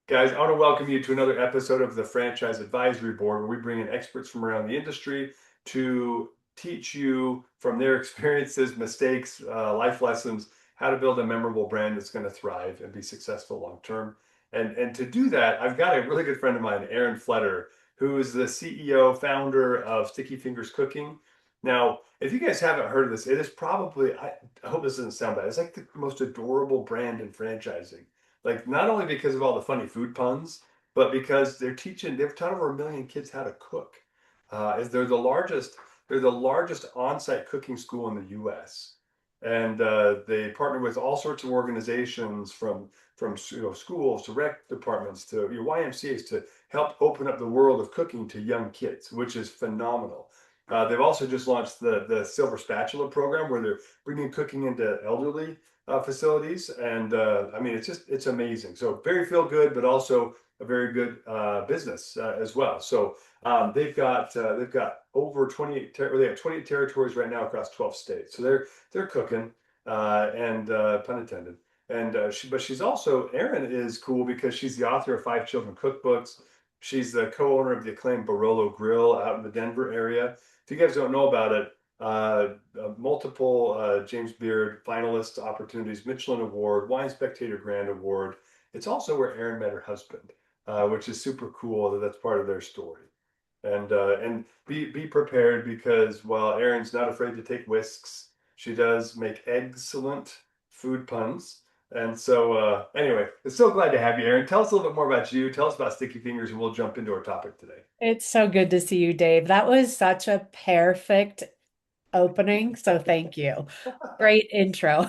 Guys, I want to welcome you to another episode of the Franchise Advisory Board, where we bring in experts from around the industry to teach you from their experiences, mistakes, life lessons, how to build a memorable brand that's going to thrive and be successful long term. And to do that, I've got a really good friend of mine, Erin Fletter, who is the CEO, founder of Sticky Fingers Cooking. Now, if you guys haven't heard of this, it is probably, I hope this doesn't sound bad, it's like the most adorable brand in franchising. Like not only because of all the funny food puns, but because they've taught over 1 million kids how to cook. Is they're the largest on-site cooking school in the U.S. And they partner with all sorts of organizations from schools to rec departments to YMCA's to help open up the world of cooking to young kids, which is phenomenal. They've also just launched the Silver Spatula program where they're bringing cooking into elderly facilities, and I mean it's amazing. So very feel good, but also a very good business as well. So they've got over 28 they have 28 territories right now across 12 states. So they're cooking, and pun intended. And but she's also Erin is cool because she's the author of 5 children cookbooks. She's the co-owner of the acclaimed Barolo Grill out in the Denver area. If you guys don't know about it, multiple James Beard finalist opportunities, Michelin Award, Wine Spectator Grand Award. It's also where Erin met her husband, which is super cool that that's part of their story. And be prepared because while Erin's not afraid to take risks, she does make excellent food puns. And so, anyway, I'm so glad to have you, Erin. Tell us a little bit more about you. Tell us about Sticky Fingers, and we'll jump into our topic today. It's so good to see you, Dave. That was such a perfect opening. So thank you. Great intro.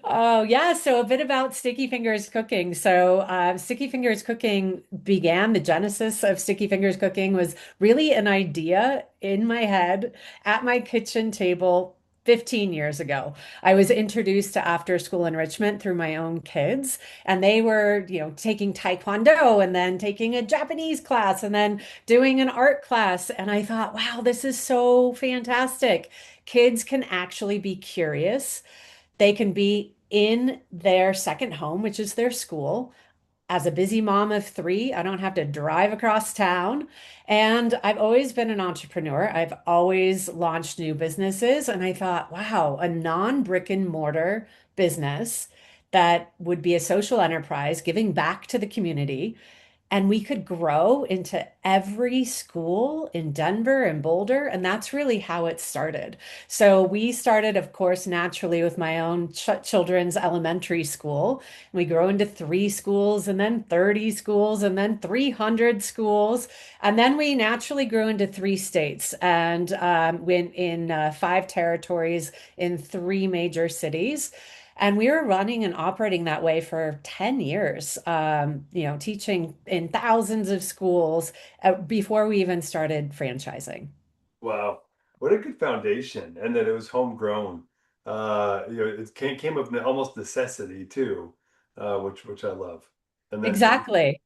Oh, yeah. So a bit about Sticky Fingers Cooking. So Sticky Fingers Cooking began, the genesis of Sticky Fingers Cooking was really an idea in my head at my kitchen table 15 years ago. I was introduced to after school enrichment through my own kids, and they were, taking Taekwondo and then taking a Japanese class and then doing an art class. And I thought, wow, this is so fantastic. Kids can actually be curious. They can be in their second home, which is their school. As a busy mom of three, I don't have to drive across town. And I've always been an entrepreneur. I've always launched new businesses. And I thought, wow, a non-brick and mortar business that would be a social enterprise giving back to the community, and we could grow into every school in Denver and Boulder. And that's really how it started. So we started, of course, naturally with my own children's elementary school. We grow into 3 schools and then 30 schools and then 300 schools. And then we naturally grew into 3 states and went in 5 territories in 3 major cities. And we were running and operating that way for 10 years, teaching in thousands of schools before we even started franchising. Wow, what a good foundation, and that it was homegrown. It came of almost necessity too, which I love. And then, Exactly.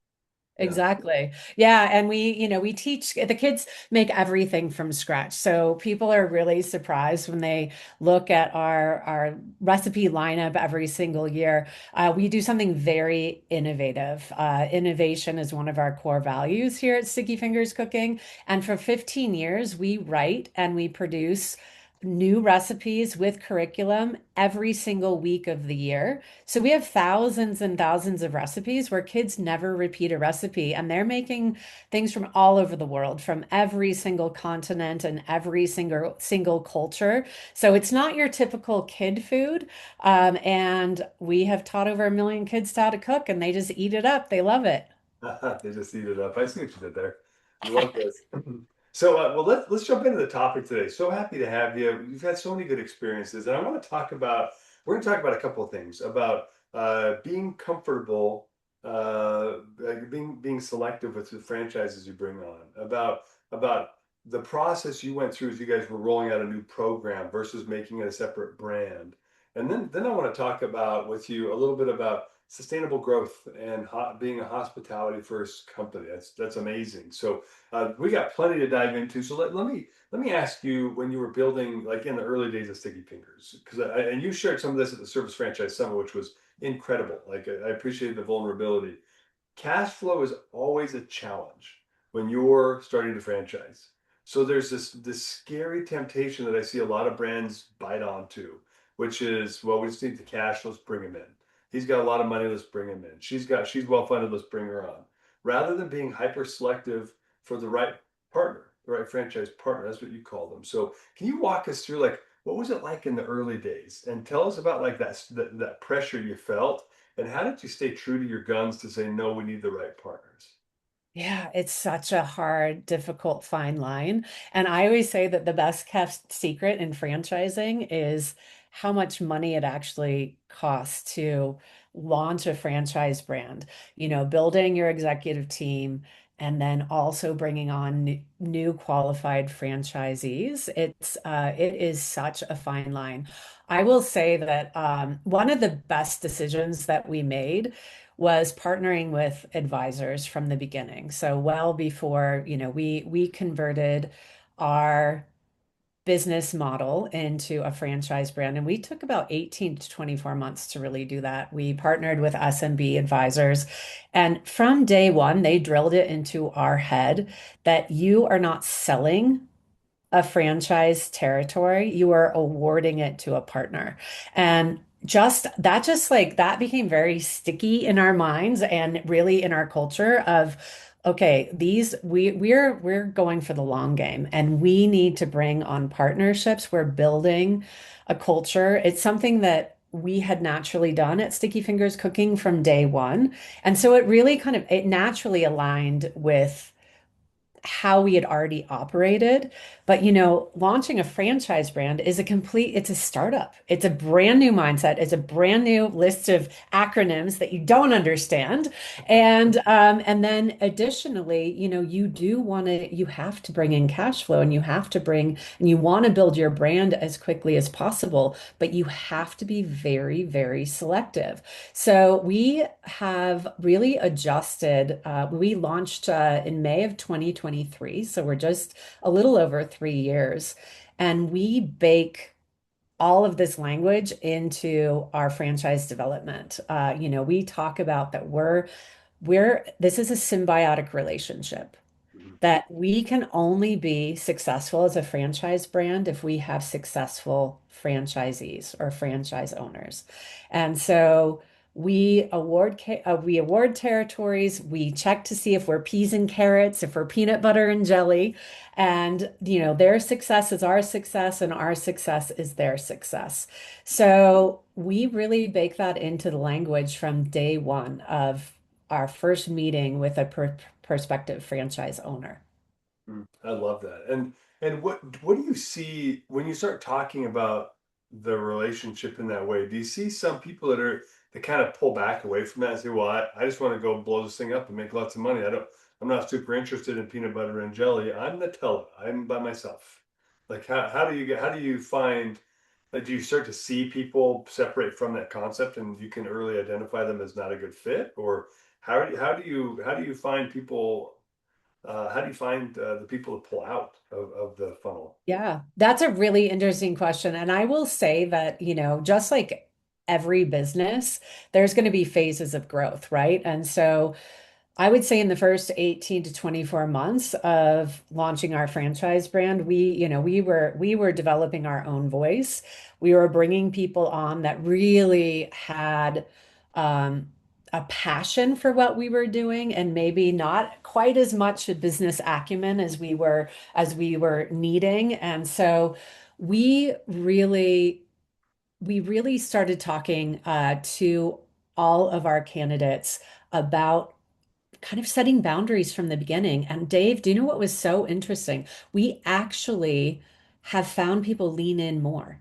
yeah, Exactly. Yeah. And we teach the kids make everything from scratch. So people are really surprised when they look at our recipe lineup every single year. We do something very innovative. Innovation is one of our core values here at Sticky Fingers Cooking. And for 15 years, we write and we produce new recipes with curriculum every single week of the year. So we have thousands and thousands of recipes where kids never repeat a recipe, and they're making things from all over the world, from every single continent and every single culture. So it's not your typical kid food. And we have taught over 1 million kids how to cook, and they just eat it up. They love it. they just eat it up. I see what you did there. I love this. So, well, let's jump into the topic today. So happy to have you. You've had so many good experiences, and I want to talk about. We're going to talk about a couple of things about being comfortable, like being selective with the franchises you bring on, about the process you went through as you guys were rolling out a new program versus making it a separate brand, and then I want to talk about with you a little bit about sustainable growth and being a hospitality first company. That's amazing. So we got plenty to dive into. So let me ask you when you were building like in the early days of Sticky Fingers, because and you shared some of this at the Service Franchise Summit, which was incredible. Like I appreciate the vulnerability. Cash flow is always a challenge when you're starting to franchise. So there's this scary temptation that I see a lot of brands bite onto, which is, well, we just need the cash, let's bring him in. He's got a lot of money, let's bring him in. She's well funded, let's bring her on. Rather than being hyper selective for the right partner, the right franchise partner, that's what you call them. So can you walk us through like what was it like in the early days and tell us about like that pressure you felt and how did you stay true to your guns to say, no, we need the right partners? Yeah, it's such a hard, difficult fine line. And I always say that the best kept secret in franchising is how much money it actually costs to launch a franchise brand. Building your executive team and then also bringing on new qualified franchisees. It is such a fine line. I will say that one of the best decisions that we made was partnering with advisors from the beginning. So well before, we converted our business model into a franchise brand. And we took about 18 to 24 months to really do that. We partnered with SMB advisors. And from day one, they drilled it into our head that you are not selling a franchise territory, you are awarding it to a partner. And just like that became very sticky in our minds and really in our culture of okay, these we're going for the long game and we need to bring on partnerships. We're building a culture. It's something that we had naturally done at Sticky Fingers Cooking from day one. And so it naturally aligned with how we had already operated. But launching a franchise brand it's a startup. It's a brand new mindset. It's a brand new list of acronyms that you don't understand. And then additionally, you have to bring in cash flow and you want to build your brand as quickly as possible, but you have to be very, very selective. So we have really adjusted. We launched in May of 2023, so we're just a little over 3 years, and we bake all of this language into our franchise development. We talk about that this is a symbiotic relationship Mhm. that we can only be successful as a franchise brand if we have successful franchisees or franchise owners. And so we award territories, we check to see if we're peas and carrots, if we're peanut butter and jelly, and their success is our success and our success is their success. So we really bake that into the language from day one of our first meeting with a prospective franchise owner. I love that. And what do you see when you start talking about the relationship in that way? Do you see some people that kind of pull back away from that and say, well, I just want to go blow this thing up and make lots of money. I'm not super interested in peanut butter and jelly. I'm Nutella. I'm by myself. Like how do you find like do you start to see people separate from that concept and you can early identify them as not a good fit? Or how do you find people how do you find the people to pull out of the funnel? Yeah, that's a really interesting question. And I will say that, just like every business, there's going to be phases of growth, right? And so I would say in the first 18 to 24 months of launching our franchise brand, we were developing our own voice. We were bringing people on that really had um, a passion for what we were doing and maybe not quite as much a business acumen as we were needing. And so we really we really started talking to all of our candidates about kind of setting boundaries from the beginning. And Dave, do you know what was so interesting? We actually have found people lean in more.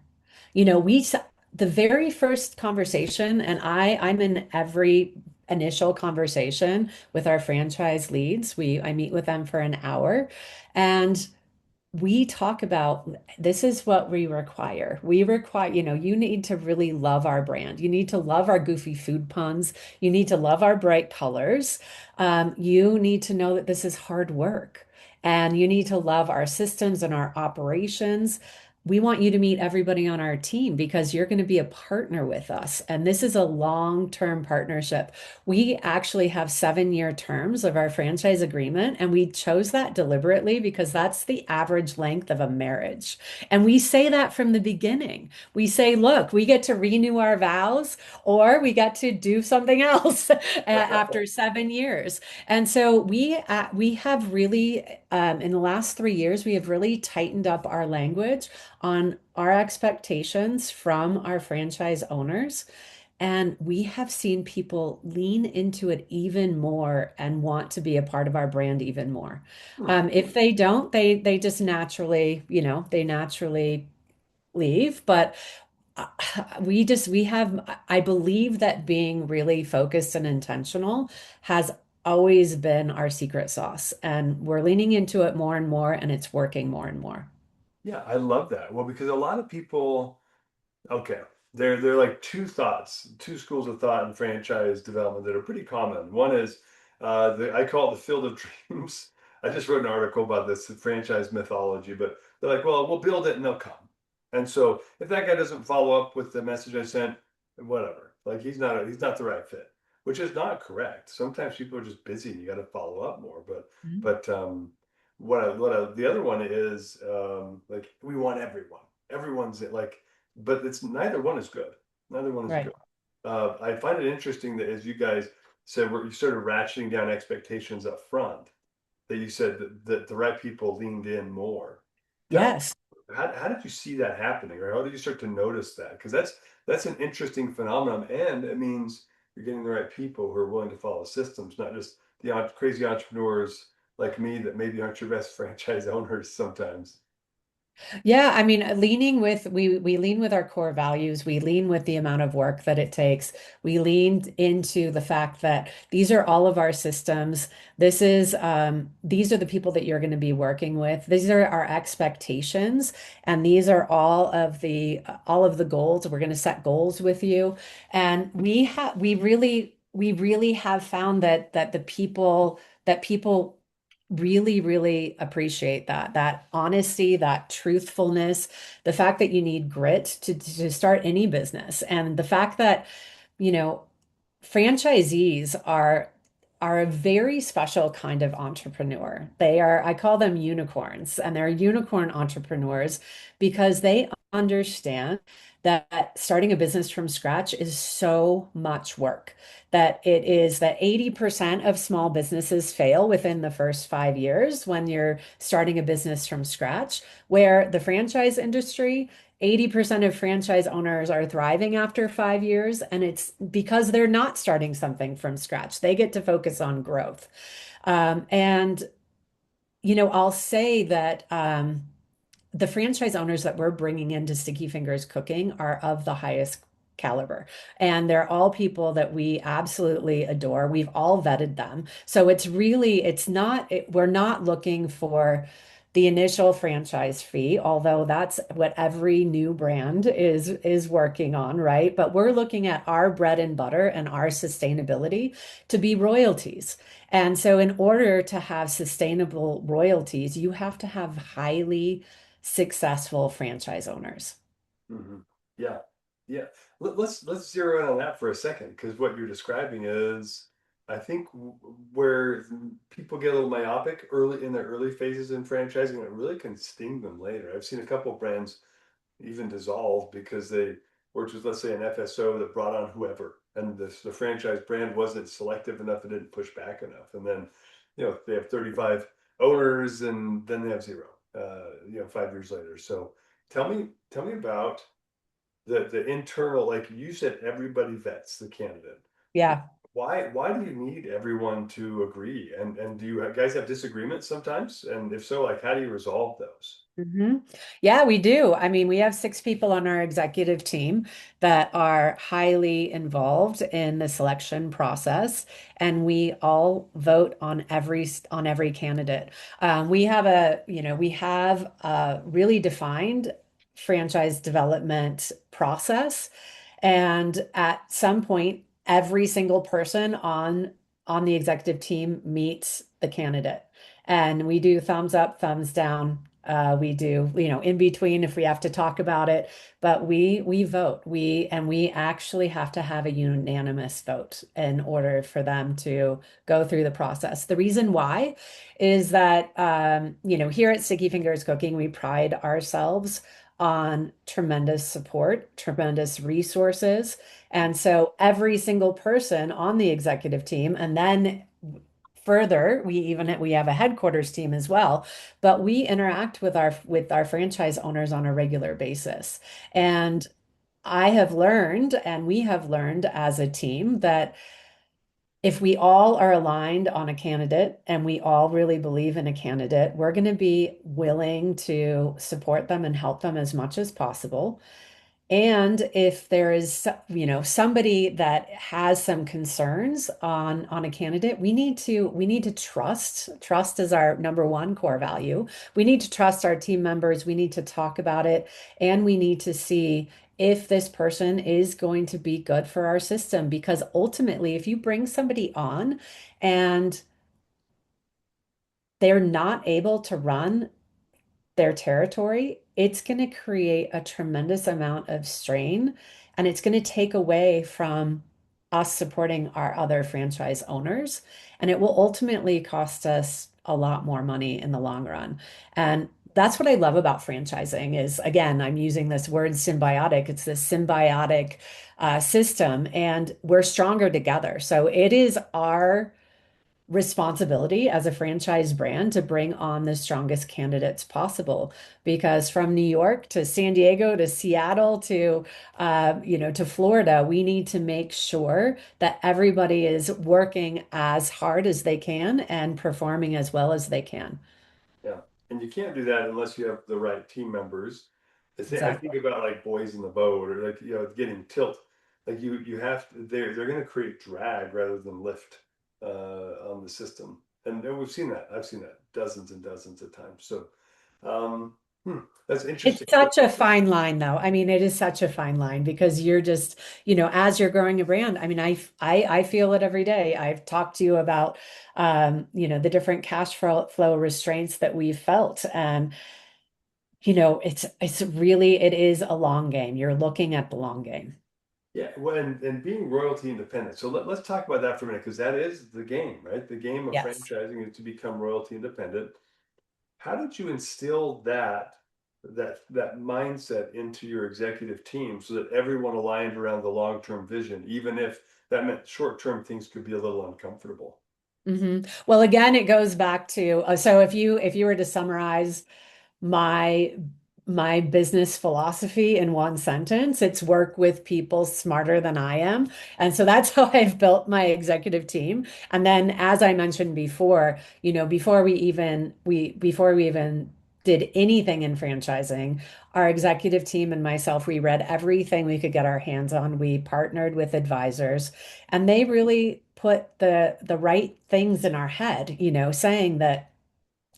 The very first conversation, and I'm in every initial conversation with our franchise leads. I meet with them for an hour, and we talk about this is what we require. We require, you need to really love our brand. You need to love our goofy food puns. You need to love our bright colors. You need to know that this is hard work. And you need to love our systems and our operations. we want you to meet everybody on our team because you're going to be a partner with us. And this is a long-term partnership. We actually have 7-year terms of our franchise agreement, and we chose that deliberately because that's the average length of a marriage. And we say that from the beginning. We say, look, we get to renew our vows or we get to do something else after 7 years. And so we have really in the last 3 years, we have really tightened up our language on our expectations from our franchise owners. And we have seen people lean into it even more and want to be a part of our brand even more. Hmm. If they don't, they just naturally, they naturally leave. But uh, we have, I believe that being really focused and intentional has always been our secret sauce. And we're leaning into it more and more, and it's working more and more. Yeah, I love that. Well, because a lot of people, okay, there are like two schools of thought in franchise development that are pretty common. One is I call it the field of dreams. I just wrote an article about this franchise mythology, but they're like, well, we'll build it and they'll come. And so if that guy doesn't follow up with the message I sent, whatever. Like he's not the right fit, which is not correct. Sometimes people are just busy and you got to follow up more. But the other one is like we want everyone. Everyone's like but it's neither one is good. Neither one is Right. good. I find it interesting that as you guys said, where you started ratcheting down expectations up front, that you said that the right people leaned in more. Tell me, Yes. how did you see that happening, or how did you start to notice that? Because that's an interesting phenomenon, and it means you're getting the right people who are willing to follow systems, not just the crazy entrepreneurs like me that maybe aren't your best franchise owners sometimes. Yeah, I mean, we lean with our core values. We lean with the amount of work that it takes. We leaned into the fact that these are all of our systems. These are the people that you're going to be working with. These are our expectations, and these are all of the goals. We're going to set goals with you, and we really have found that the people really, really appreciate that honesty, that truthfulness, the fact that you need grit to start any business, and the fact that, you know, franchisees are a very special kind of entrepreneur. I call them unicorns, and they're unicorn entrepreneurs because they understand that starting a business from scratch is so much work. That 80% of small businesses fail within the first 5 years when you're starting a business from scratch, where the franchise industry 80% of franchise owners are thriving after 5 years, and it's because they're not starting something from scratch. They get to focus on growth. And, I'll say that the franchise owners that we're bringing into Sticky Fingers Cooking are of the highest caliber. And they're all people that we absolutely adore. We've all vetted them. So we're not looking for the initial franchise fee, although that's what every new brand is working on, right? But we're looking at our bread and butter and our sustainability to be royalties. And so in order to have sustainable royalties, you have to have highly successful franchise owners. Hmm. Yeah, yeah. Let's zero in on that for a second, because what you're describing is, I think, where people get a little myopic early in their early phases in franchising, it really can sting them later. I've seen a couple brands even dissolve because they worked with, let's say, an FSO that brought on whoever, and the franchise brand wasn't selective enough, it didn't push back enough, and then they have 35 owners, and then they have zero. 5 years later. So tell me about the internal, like you said, everybody vets the candidate. Yeah. Why do you need everyone to agree? And do you guys have disagreements sometimes? And if so, like how do you resolve those? hmm Yeah, we do. I mean, we have 6 people on our executive team that are highly involved in the selection process, and we all vote on every candidate. We have a really defined franchise development process, and at some point, every single person on the executive team meets the candidate, and we do thumbs up, thumbs down We do, in between if we have to talk about it, but we vote. We actually have to have a unanimous vote in order for them to go through the process. The reason why is that here at Sticky Fingers Cooking, we pride ourselves on tremendous support, tremendous resources. And so every single person on the executive team, and then further, we have a headquarters team as well, but we interact with our franchise owners on a regular basis. And I have learned, and we have learned as a team that if we all are aligned on a candidate and we all really believe in a candidate, we're going to be willing to support them and help them as much as possible. And if there is, somebody that has some concerns on a candidate, we need to trust. Trust is our number one core value. We need to trust our team members. We need to talk about it, and we need to see if this person is going to be good for our system. Because ultimately, if you bring somebody on and they're not able to run their territory, it's going to create a tremendous amount of strain, and it's going to take away from us supporting our other franchise owners. And it will ultimately cost us a lot more money in the long run. And that's what I love about franchising is, again, I'm using this word symbiotic. It's this symbiotic system, and we're stronger together. So it is our responsibility as a franchise brand to bring on the strongest candidates possible, because from New York to San Diego to Seattle to Florida, we need to make sure that everybody is working as hard as they can and performing as well as they can. Yeah, and you can't do that unless you have the right team members. I think Exactly. about like boys in the boat, or like getting tilt. Like you have to, they're going to create drag rather than lift on the system, and we've seen that. I've seen that dozens and dozens of times. So, um, that's It's interesting. such a fine line, though. I mean, it is such a fine line because you're just, as you're growing a brand. I mean, I feel it every day. I've talked to you about, the different cash flow restraints that we've felt, and it is a long game. You're looking at the long game. Yeah, well, and being royalty independent. So let's talk about that for a minute, because that is the game, right? The game of Yes. franchising is to become royalty independent. How did you instill that mindset into your executive team so that everyone aligned around the long-term vision, even if that meant short-term things could be a little uncomfortable? Well, again, it goes back to so if you were to summarize my my business philosophy in one sentence, it's work with people smarter than I am. And so that's how I've built my executive team. And then as I mentioned before, before we even did anything in franchising, our executive team and myself, we read everything we could get our hands on. We partnered with advisors, and they really put the right things in our head, saying that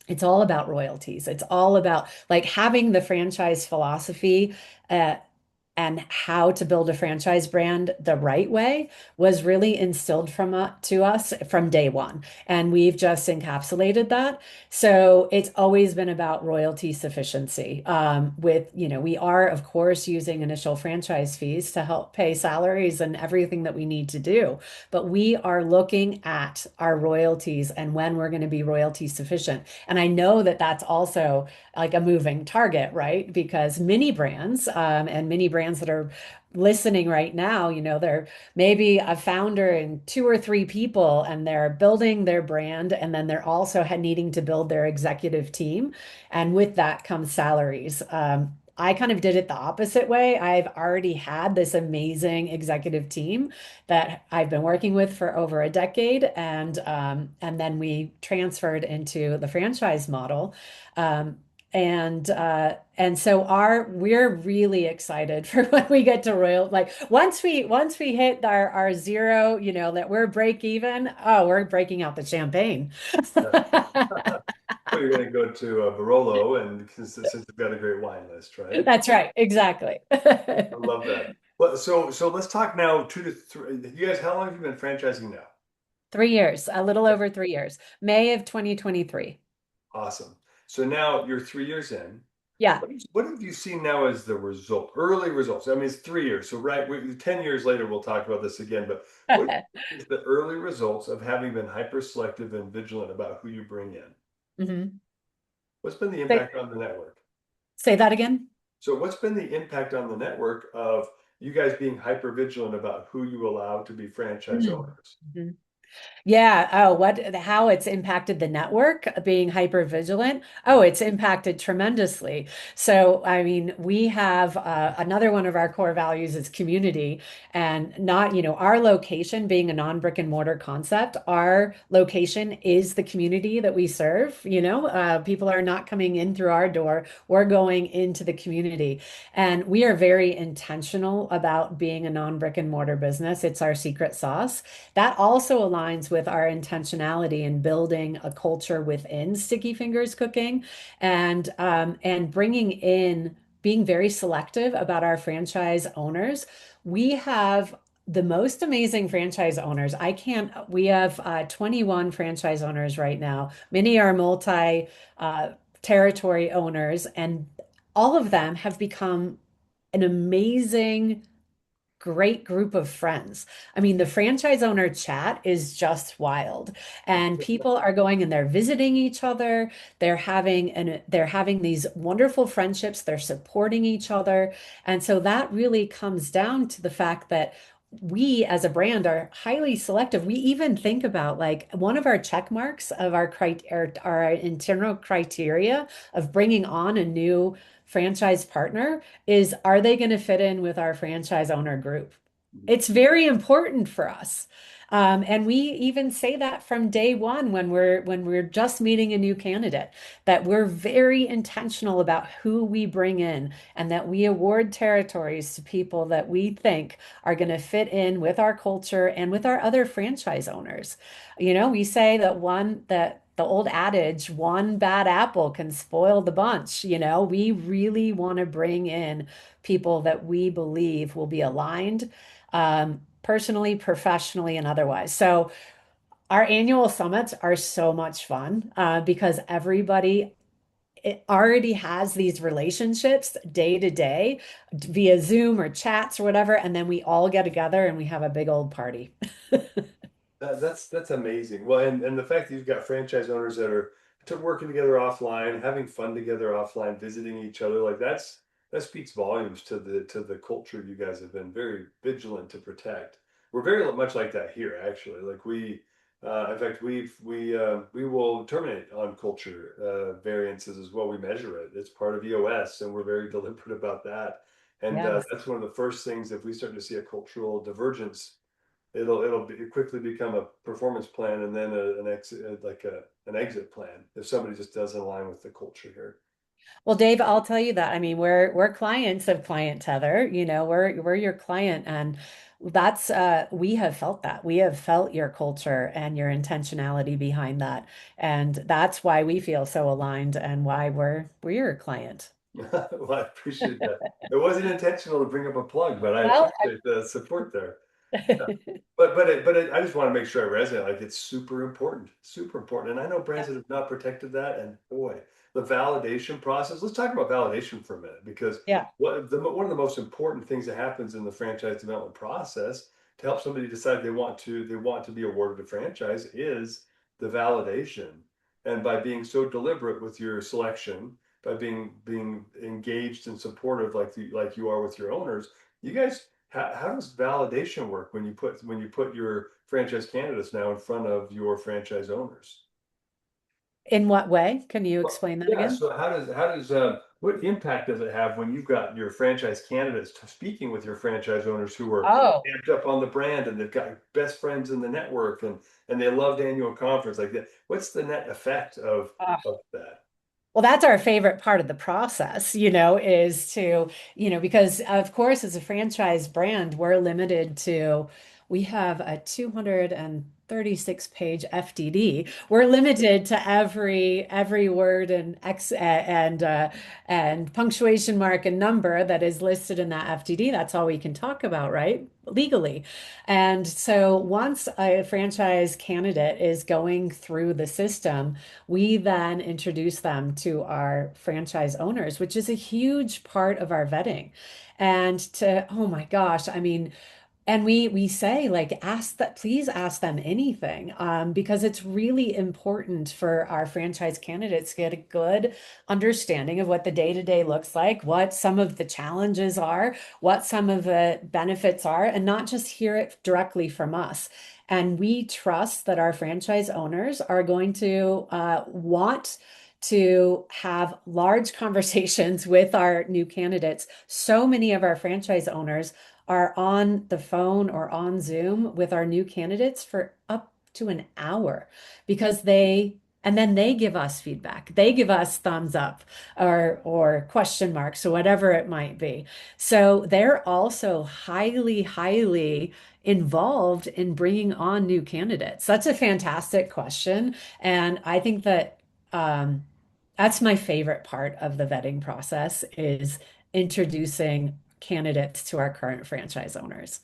it's all about royalties. It's all about like having the franchise philosophy uh, and how to build a franchise brand the right way was really instilled to us from day one. And we've just encapsulated that. So it's always been about royalty sufficiency. We are, of course, using initial franchise fees to help pay salaries and everything that we need to do. But we are looking at our royalties and when we're going to be royalty sufficient. And I know that that's also like a moving target, right? Because many brands that are listening right now, they're maybe a founder and two or three people, and they're building their brand, and then they're also needing to build their executive team. And with that comes salaries. I kind of did it the opposite way. I've already had this amazing executive team that I've been working with for over a decade, and then we transferred into the franchise model. Um, and so we're really excited for when we get to Royal. Like once we hit our zero, that we're break even. Oh, we're breaking out the champagne. Yeah. So you're going to go to Barolo, and since you've got a great wine list, right? That's right, exactly. I love that. Well, so let's talk now 2 to 3. You guys, how long have you been franchising now? 3 years, a little over 3 years. May of 2023. Awesome. So now you're 3 years in. Yeah. What have you seen now as the result, early results? I mean, it's 3 years, so right, 10 years later, we'll talk about this again. But what is the early results of having been hyper selective and vigilant about who you bring in? hmm What's been the Say, impact on the network? say that again. So, what's been the impact on the network of you guys being hyper vigilant about who you allow to be franchise owners? Mhm. Yeah. Oh, how it's impacted the network being hyper vigilant. Oh, it's impacted tremendously. So, I mean, we have another one of our core values is community and not, our location being a non-brick and mortar concept, our location is the community that we serve. People are not coming in through our door, we're going into the community. And we are very intentional about being a non-brick and mortar business. It's our secret sauce. That also aligns with our intentionality in building a culture within Sticky Fingers Cooking and bringing in being very selective about our franchise owners. We have the most amazing franchise owners. We have 21 franchise owners right now. Many are multi territory owners, and all of them have become an amazing great group of friends. I mean, the franchise owner chat is just wild. And people are going and they're visiting each other. They're having these wonderful friendships. They're supporting each other. And so that really comes down to the fact that we as a brand are highly selective. We even think about like one of our check marks of our internal criteria of bringing on a new franchise partner is are they going to fit in with our franchise owner group? It's very important for us. And we even say that from day one when we're just meeting a new candidate, that we're very intentional about who we bring in and that we award territories to people that we think are going to fit in with our culture and with our other franchise owners. We say that the old adage, one bad apple can spoil the bunch. We really want to bring in people that we believe will be aligned personally, professionally, and otherwise. So our annual summits are so much fun because everybody it already has these relationships day to day via Zoom or chats or whatever, and then we all get together and we have a big old party. That's amazing. Well, and the fact that you've got franchise owners that are working together offline, having fun together offline, visiting each other, like that speaks volumes to the culture you guys have been very vigilant to protect. We're very much like that here, actually. Like in fact, we will terminate on culture variances as well. We measure it. It's part of EOS, and we're very deliberate about that. And Yes. that's one of the first things if we start to see a cultural divergence quickly become a performance plan and then an exit an exit plan if somebody just doesn't align with the culture here. Well, Dave, I'll tell you that. I mean, we're clients of ClientTether. We're your client, and that's we have felt that. We have felt your culture and your intentionality behind that, and that's why we feel so aligned and why we're your client. Well, I appreciate that. It wasn't intentional to bring up a plug, but I Well, appreciate the support there. Yeah. I- I just want to make sure I resonate. Like it's super important. And I know brands that have not protected that. And boy, the validation process. Let's talk about validation for a minute because yeah. one of the most important things that happens in the franchise development process to help somebody decide they want to be awarded a franchise is the validation. And by being so deliberate with your selection, by being engaged and supportive like you are with your owners, you guys how does validation work when you put your franchise candidates now in front of your franchise owners? In what way? Can you Well, explain that yeah. again? So how does what impact does it have when you've got your franchise candidates speaking with your franchise owners who are Oh. amped up on the brand and they've got best friends in the network and they loved annual conference like that? What's the net effect of that? Well, that's our favorite part of the process, is to, because of course, as a franchise brand, we're limited to, We have a 236-page FDD. We're limited to every word and punctuation mark and number that is listed in that FDD. That's all we can talk about, right? Legally. And so once a franchise candidate is going through the system, we then introduce them to our franchise owners, which is a huge part of our vetting. And oh my gosh, I mean, and we say like ask that please ask them anything because it's really important for our franchise candidates to get a good understanding of what the day-to-day looks like, what some of the challenges are, what some of the benefits are, and not just hear it directly from us. And we trust that our franchise owners are going to want to have large conversations with our new candidates. So many of our franchise owners are on the phone or on Zoom with our new candidates for up to an hour because and then they give us feedback. They give us thumbs up or question marks or whatever it might be. So they're also highly involved in bringing on new candidates. That's a fantastic question. And I think that that's my favorite part of the vetting process is introducing candidates to our current franchise owners.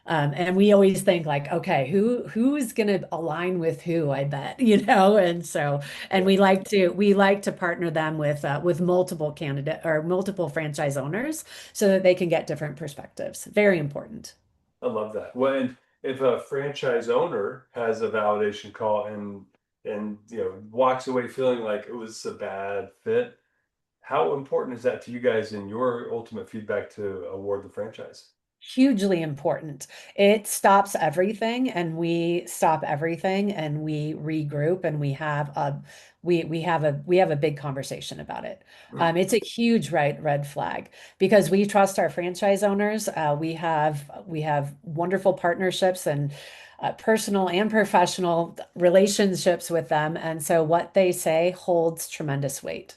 And we always think like, okay, who's going to align with who, I bet, and so and Yeah, we like to partner them with multiple candidate or multiple franchise owners so that they can get different perspectives. Very important. I love that. When if a franchise owner has a validation call and walks away feeling like it was a bad fit, how important is that to you guys in your ultimate feedback to award the franchise? Hugely important. It stops everything and we stop everything and we regroup and we have a big conversation about it. Mm. It's a huge red flag because we trust our franchise owners. We have wonderful partnerships and personal and professional relationships with them. And so what they say holds tremendous weight.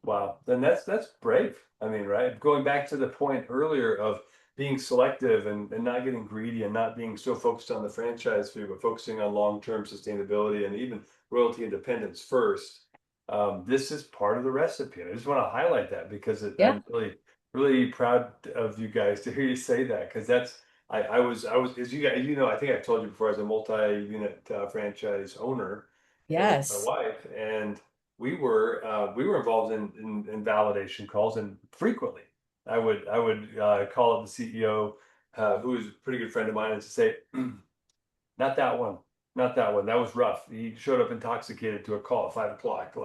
Wow, then that's brave. I mean, right? Going back to the point earlier of being selective and not getting greedy and not being so focused on the franchise fee, but focusing on long-term sustainability and even royalty independence first. This is part of the recipe. And I just want to highlight that because Yeah. I'm really proud of you guys to hear you say that because I was as you guys I think I've told you before I was a multi-unit franchise owner with my Yes. wife and we were involved in validation calls and frequently I would call up the CEO who is a pretty good friend of mine and to say not that one, not that one, that was rough. He showed up intoxicated to a call at 5 o'clock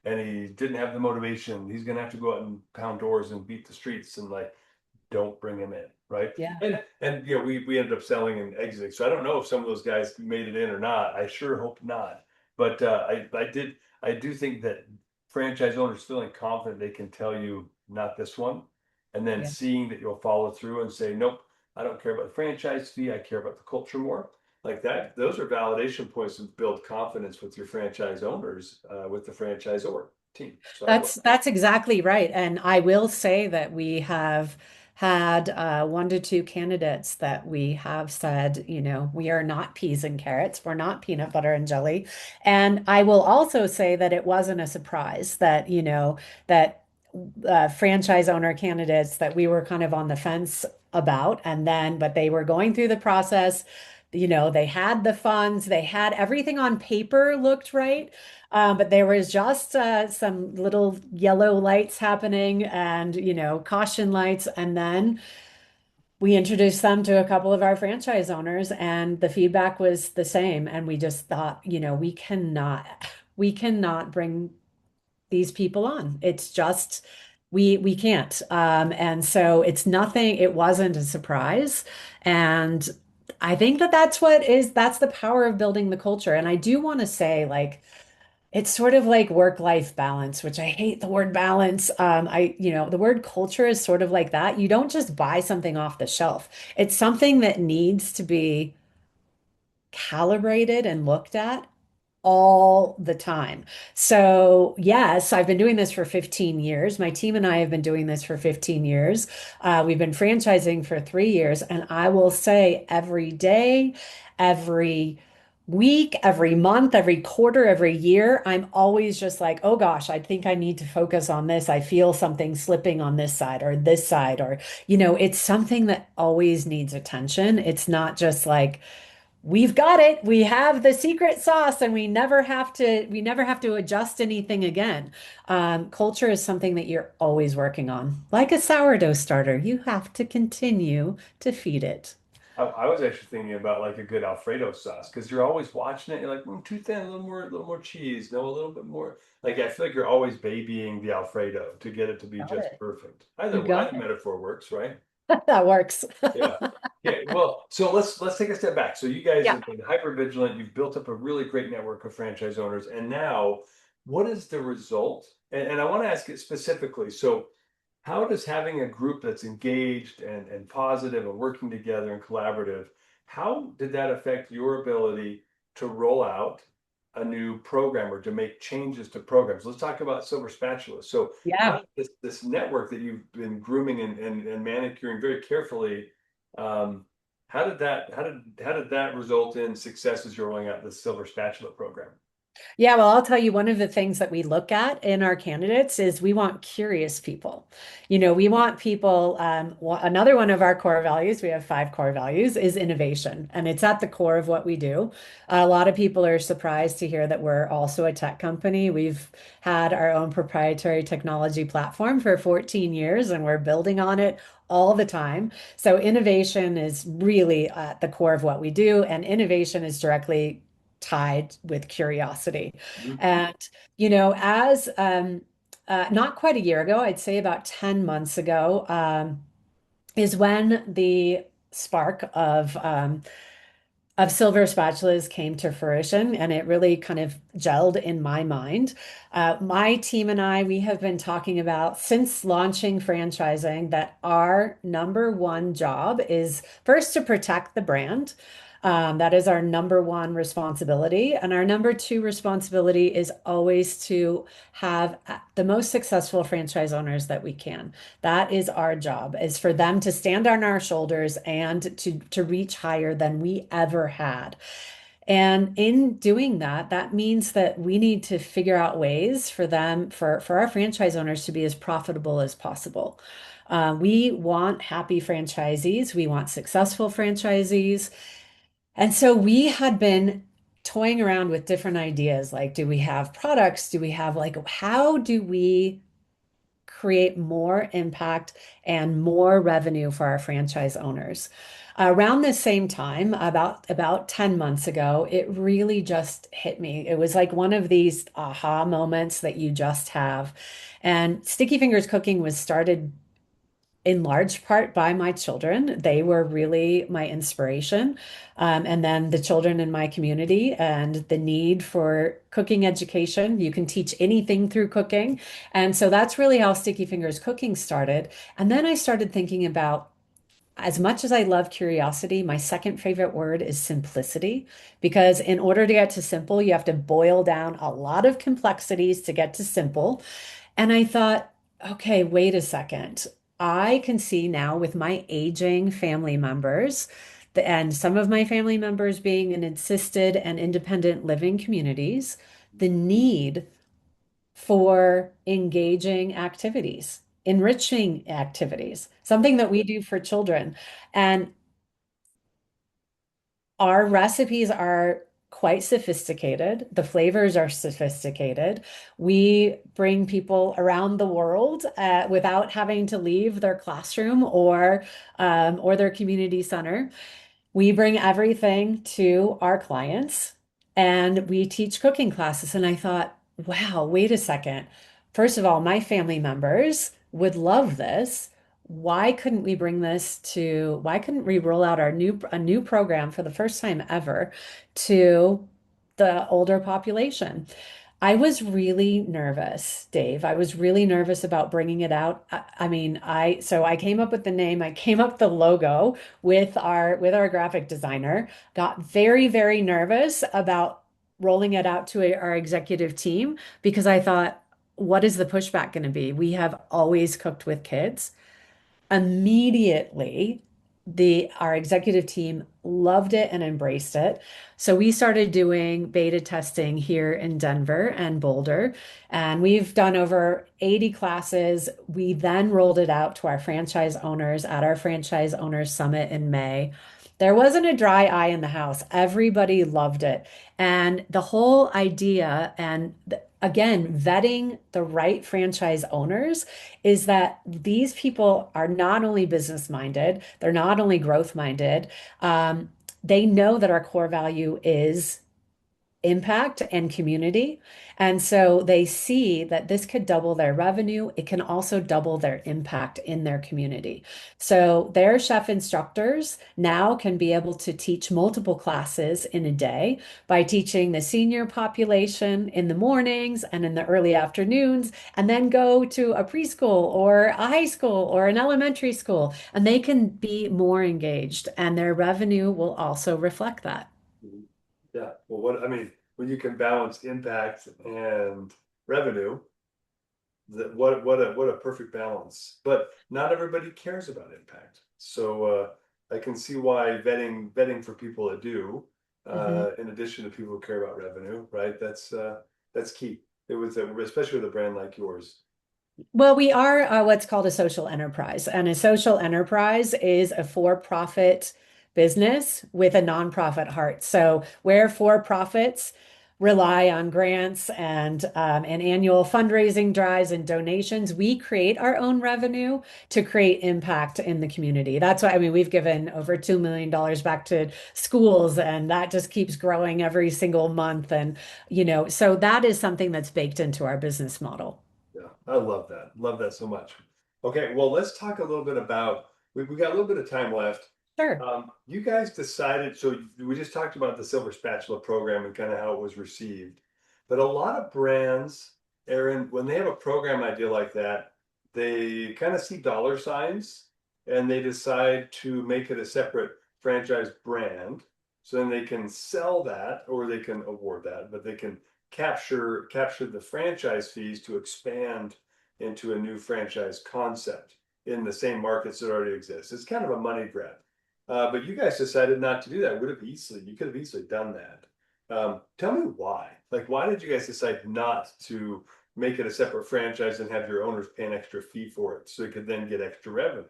and he didn't have the motivation. He's gonna have to go out and pound doors and beat the streets and like don't bring him in, right? Yeah. And we ended up selling and exiting. So I don't know if some of those guys made it in or not. I sure hope not. But I do think that franchise owners feeling confident they can tell you not this one, and then Yeah. seeing that you'll follow through and say nope, I don't care about the franchise fee. I care about the culture more. Like that, those are validation points to build confidence with your franchise owners, with the franchisor team. So I love That's exactly right. And I will say that we have had one to two candidates that we have said, we are not peas and carrots, we're not peanut butter and jelly. And I will also say that it wasn't a surprise that, that franchise owner candidates that we were kind of on the fence about, but they were going through the process. They had the funds, they had everything on paper looked right. But there was just some little yellow lights happening and, caution lights. And then we introduced them to a couple of our franchise owners, and the feedback was the same. And we just thought, we cannot bring these people on. It's just, we can't. And so it wasn't a surprise. And I think that that's the power of building the culture. And I do want to say, like, it's sort of like work-life balance, which I hate the word balance. The word culture is sort of like that. You don't just buy something off the shelf. It's something that needs to be calibrated and looked at all the time. So, yes, I've been doing this for 15 years. My team and I have been doing this for 15 years. We've been franchising for 3 years. And I will say every day, every week, every month, every quarter, every year, I'm always just like, oh gosh, I think I need to focus on this. I feel something slipping on this side or this side, or, it's something that always needs attention. It's not just like, we've got it. We have the secret sauce and we never have to adjust anything again. Culture is something that you're always working on. Like a sourdough starter, you have to continue to feed it. I was actually thinking about like a good Alfredo sauce because you're always watching it. You're like, too thin, a little more cheese, no, a little bit more. Like I feel like you're always babying the Alfredo to get it to be Got just it. perfect. You got Either it. metaphor works, right? That works. Yeah. Yeah. Well, so let's take a step back. So you guys Yeah. have been hyper vigilant. You've built up a really great network of franchise owners, and now, what is the result? And I want to ask it specifically. So how does having a group that's engaged and positive and working together and collaborative, how did that affect your ability to roll out a new program or to make changes to programs? Let's talk about Silver Spatulas. So how Yeah. did this network that you've been grooming and manicuring very carefully, how did that result in success as you're rolling out the Silver Spatula program? Yeah, well, I'll tell you, one of the things that we look at in our candidates is we want curious people. We want people, another one of our core values, we have 5 core values, is innovation. And it's at the core of what we do. A lot of people are surprised to hear that we're also a tech company. We've had our own proprietary technology platform for 14 years and we're building on it all the time. So innovation is really at the core of what we do, and innovation is directly tied with curiosity. Mhm. And, as not quite a year ago, I'd say about 10 months ago, is when the spark of Silver Spatulas came to fruition, and it really kind of gelled in my mind. My team and I, we have been talking about since launching franchising that our number one job is first to protect the brand. That is our number one responsibility. And our number two responsibility is always to have the most successful franchise owners that we can. That is our job, is for them to stand on our shoulders and to reach higher than we ever had. And in doing that, that means that we need to figure out ways for them, for our franchise owners to be as profitable as possible. We want happy franchisees. We want successful franchisees. And so we had been toying around with different ideas. Like, do we have products? Do we have like, how do we create more impact and more revenue for our franchise owners? Around the same time, about 10 months ago, it really just hit me. It was like one of these aha moments that you just have. And Sticky Fingers Cooking was started in large part by my children. They were really my inspiration. And then the children in my community and the need for cooking education. You can teach anything through cooking. And so that's really how Sticky Fingers Cooking started. And then I started thinking about, as much as I love curiosity, my second favorite word is simplicity, because in order to get to simple, you have to boil down a lot of complexities to get to simple. And I thought, okay, wait a second. I can see now with my aging family members, and some of my family members being in assisted and independent living communities, the need for engaging activities, enriching activities, something that we do for children. And our recipes are quite sophisticated. The flavors are sophisticated. We bring people around the world without having to leave their classroom or their community center. We bring everything to our clients and we teach cooking classes. And I thought, wow, wait a second. First of all, my family members would love this. Why couldn't we roll out a new program for the first time ever to the older population? I was really nervous, Dave. I was really nervous about bringing it out. I mean, so I came up with the name, I came up with the logo with our graphic designer, got very, very nervous about rolling it out to our executive team because I thought, what is the pushback going to be? We have always cooked with kids. Immediately, our executive team loved it and embraced it. So we started doing beta testing here in Denver and Boulder, and we've done over 80 classes. We then rolled it out to our franchise owners at our franchise owners summit in May. There wasn't a dry eye in the house. Everybody loved it. And the whole idea, and again, vetting the right franchise owners is that these people are not only business minded, they're not only growth minded. They know that our core value is impact and community. And so they see that this could double their revenue. It can also double their impact in their community. So their chef instructors now can be able to teach multiple classes in a day by teaching the senior population in the mornings and in the early afternoons, and then go to a preschool or a high school or an elementary school, and they can be more engaged, and their revenue will also reflect that. Mhm. Yeah. Well, when you can balance impact and revenue, that what a perfect balance. But not everybody cares about impact. So I can see why vetting for people that do, Mhm. in addition to people who care about revenue, right? That's key. It was especially with a brand like yours. Well, we are what's called a social enterprise, and a social enterprise is a for-profit business with a nonprofit heart. So, where for-profits rely on grants and annual fundraising drives and donations, we create our own revenue to create impact in the community. That's why, I mean, we've given over $2 million back to schools, and that just keeps growing every single month. And, so that is something that's baked into our business model. Yeah, I love that. Love that so much. Okay, well, let's talk a little bit about, we got a little bit of time left. Sure. You guys decided, so we just talked about the Silver Spatula program and kind of how it was received. But a lot of brands, Erin, when they have a program idea like that, they kind of see dollar signs and they decide to make it a separate franchise brand. So then they can sell that or they can award that, but they can capture the franchise fees to expand into a new franchise concept in the same markets that already exist. It's kind of a money grab. But you guys decided not to do that. You could have easily done that. Tell me why. Like, why did you guys decide not to make it a separate franchise and have your owners pay an extra fee for it so you could then get extra revenue?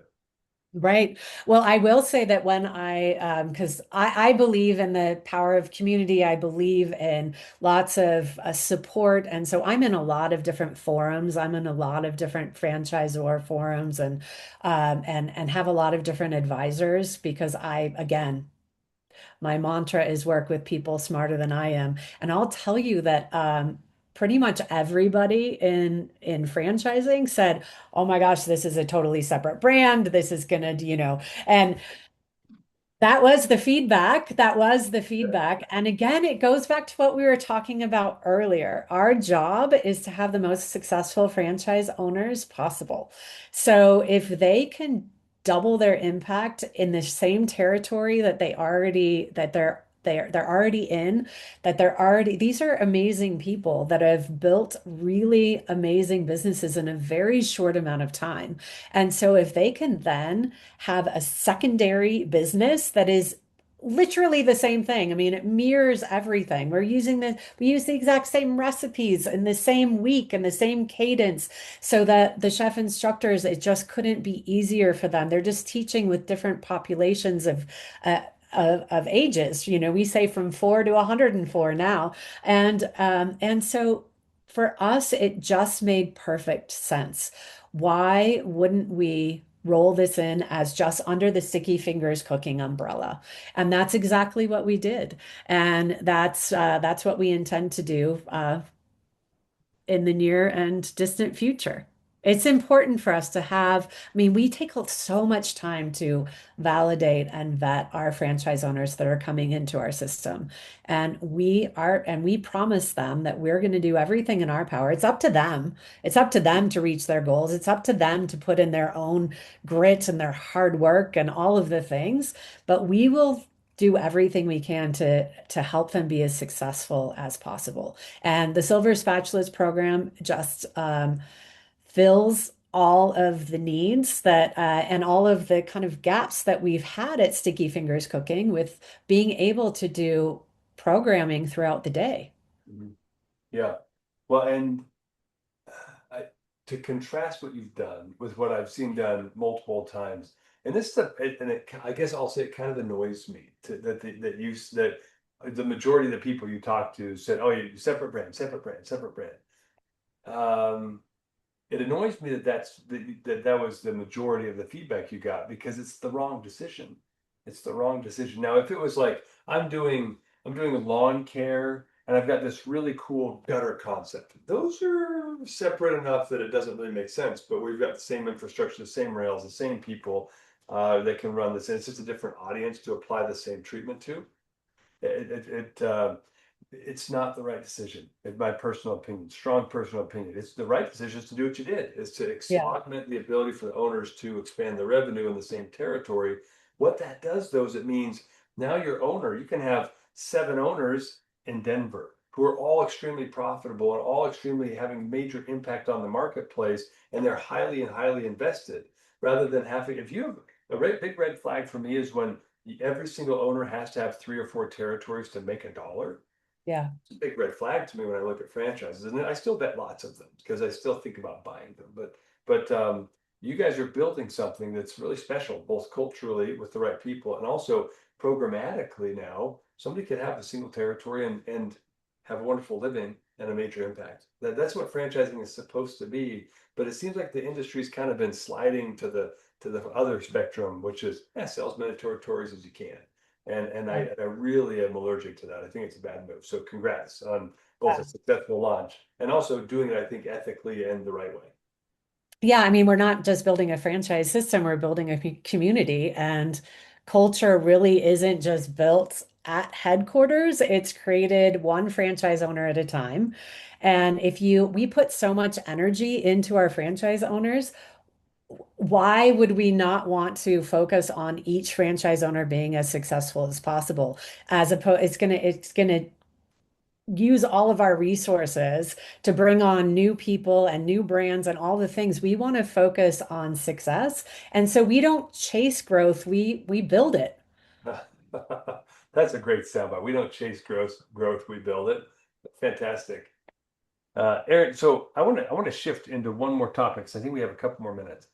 Right. Well, I will say that because I believe in the power of community, I believe in lots of support. And so I'm in a lot of different forums. I'm in a lot of different franchisor forums and have a lot of different advisors because again, my mantra is work with people smarter than I am. And I'll tell you that pretty much everybody in franchising said, "Oh my gosh, this is a totally separate brand. This is gonna, and that was the feedback. That was the feedback. And again, it goes back to what we were talking about earlier. Our job is to have the most successful franchise owners possible. So if they can double their impact in the same territory that they're already in, these are amazing people that have built really amazing businesses in a very short amount of time. And so if they can then have a secondary business that is literally the same thing. I mean, it mirrors everything. We use the exact same recipes in the same week and the same cadence so that the chef instructors, it just couldn't be easier for them. They're just teaching with different populations of ages. We say from 4 to 104 now. And so for us, it just made perfect sense. Why wouldn't we roll this in as just under the Sticky Fingers cooking umbrella? And that's exactly what we did. And that's what we intend to do in the near and distant future. It's important for us to have, I mean, we take so much time to validate and vet our franchise owners that are coming into our system. And we promise them that we're going to do everything in our power. It's up to them. It's up to them to reach their goals. It's up to them to put in their own grit and their hard work and all of the things. But do everything we can to help them be as successful as possible. And the Silver Spatulas program just fills all of the needs that and all of the kind of gaps that we've had at Sticky Fingers Cooking with being able to do programming throughout the day. Mhm. Yeah. Well, and I, to contrast what you've done with what I've seen done multiple times, and this is I guess I'll say it kind of annoys me that the majority of the people you talk to said, "Oh, you separate brand, separate brand, separate brand." Um, it annoys me that was the majority of the feedback you got because it's the wrong decision. It's the wrong decision. Now, if it was like I'm doing lawn care and I've got this really cool gutter concept, those are separate enough that it doesn't really make sense. But we've got the same infrastructure, the same rails, the same people that can run this. And it's just a different audience to apply the same treatment to. It's not the right decision, in my personal opinion, strong personal opinion. It's the right decision is to do what you did, is to Yeah. augment the ability for the owners to expand the revenue in the same territory. What that does, though, is it means now your owner, you can have 7 owners in Denver who are all extremely profitable and all extremely having major impact on the marketplace, and they're highly and highly invested rather than having, if you have big red flag for me is when every single owner has to have 3 or 4 territories to make a dollar. Yeah. It's a big red flag to me when I look at franchises, and I still bet lots of them because I still think about buying them. But you guys are building something that's really special, both culturally with the right people and also programmatically. Now somebody could have a single territory and have a wonderful living and a major impact. That's what franchising is supposed to be. But it seems like the industry's kind of been sliding to the other spectrum, which is sell as many territories as you can. And I really am allergic to that. I think it's a bad move. So congrats on both a Yeah. successful launch and also doing it, I think, ethically and the right way. Yeah, I mean, we're not just building a franchise system, we're building a community, and culture really isn't just built at headquarters. It's created one franchise owner at a time. And we put so much energy into our franchise owners, why would we not want to focus on each franchise owner being as successful as possible? As opposed, it's gonna use all of our resources to bring on new people and new brands and all the things. We want to focus on success. And so we don't chase growth, we build it. That's a great soundbite. We don't chase growth, we build it. Fantastic. Erin, so I want to shift into one more topic because I think we have a couple more minutes.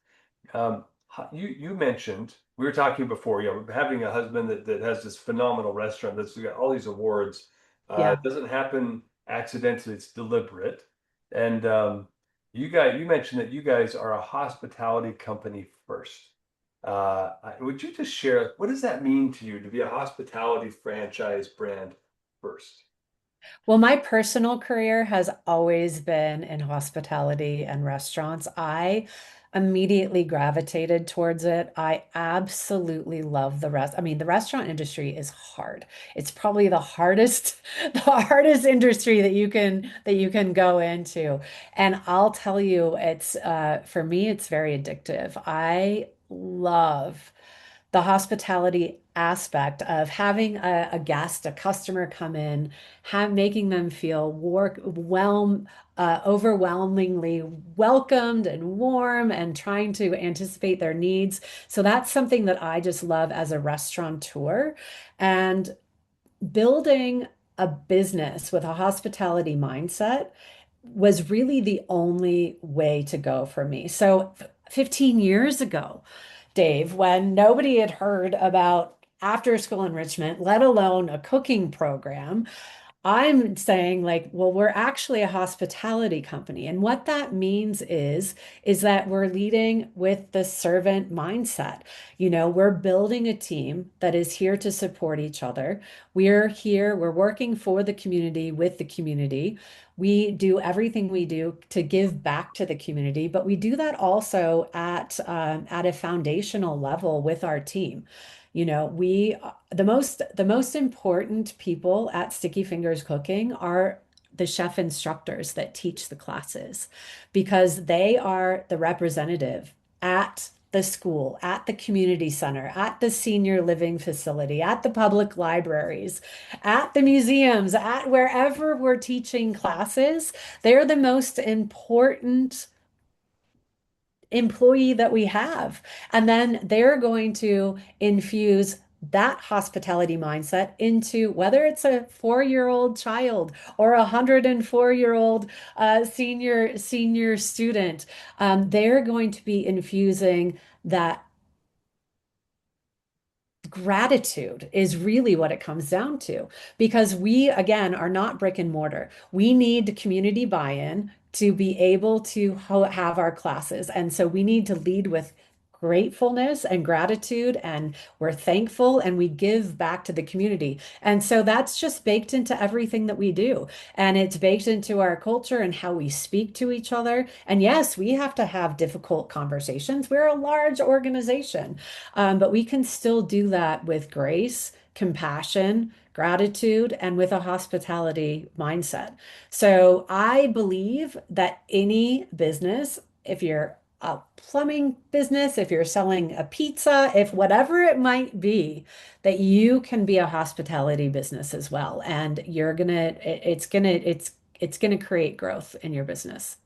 You mentioned we were talking before, having a husband that has this phenomenal restaurant that's got all these awards. Yeah. It doesn't happen accidentally; it's deliberate. And you mentioned that you guys are a hospitality company first. Would you just share what does that mean to you to be a hospitality franchise brand first? Well, my personal career has always been in hospitality and restaurants. I immediately gravitated towards it. I absolutely love I mean, the restaurant industry is hard. It's probably the hardest, the hardest industry that you can go into. And I'll tell you, it's for me, it's very addictive. I love the hospitality aspect of having a guest, a customer come in, making them feel overwhelmingly welcomed and warm and trying to anticipate their needs. So that's something that I just love as a restaurateur. And building a business with a hospitality mindset was really the only way to go for me. So 15 years ago, Dave, when nobody had heard about after school enrichment, let alone a cooking program, I'm saying like, well, we're actually a hospitality company. And what that means is that we're leading with the servant mindset. We're building a team that is here to support each other. We're here, we're working for the community with the community. We do everything we do to give back to the community, but we do that also at a foundational level with our team. The most important people at Sticky Fingers Cooking are the chef instructors that teach the classes because they are the representative at the school, at the community center, at the senior living facility, at the public libraries, at the museums, at wherever we're teaching classes, they're the most important employee that we have. And then they're going to infuse that hospitality mindset into whether it's a 4-year-old child or a 104-year-old senior student. They're going to be infusing that gratitude is really what it comes down to because we again are not brick and mortar. We need community buy-in to be able to have our classes, and so we need to lead with gratefulness and gratitude, and we're thankful and we give back to the community. And so that's just baked into everything that we do, and it's baked into our culture and how we speak to each other. And yes, we have to have difficult conversations. We're a large organization, but we can still do that with grace, compassion, gratitude, and with a hospitality mindset. So I believe that any business, if you're a plumbing business, if you're selling a pizza, if whatever it might be, that you can be a hospitality business as well. And it's gonna create growth in your business.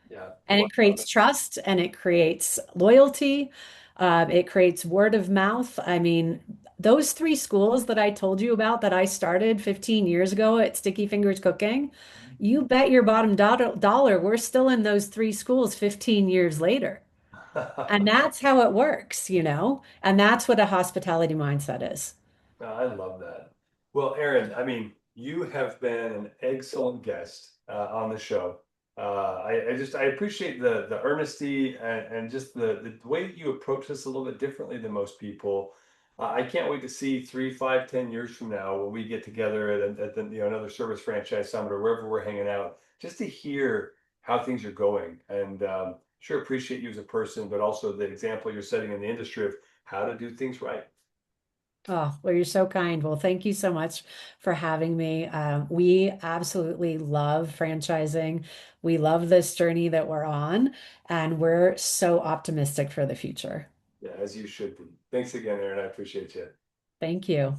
Yeah. And it creates trust and it creates loyalty. It creates word of mouth. I mean, those three schools that I told you about that I started 15 years ago at Sticky Fingers Cooking, you bet your bottom dollar we're still in those three schools 15 years later. And that's how it works, you know? And that's what a hospitality mindset is. I love that. Well, Erin, I mean, you have been an excellent guest on the show. I appreciate the earnesty and just the way that you approach this a little bit differently than most people. I can't wait to see 3, 5, 10 years from now when we get together at the another service franchise summit or wherever we're hanging out, just to hear how things are going. And sure appreciate you as a person, but also the example you're setting in the industry of how to do things right. Oh, well, you're so kind. Well, thank you so much for having me. We absolutely love franchising. We love this journey that we're on, and we're so optimistic for the future. Yeah, as you should be. Thanks again, Aaron. I appreciate you. Thank you.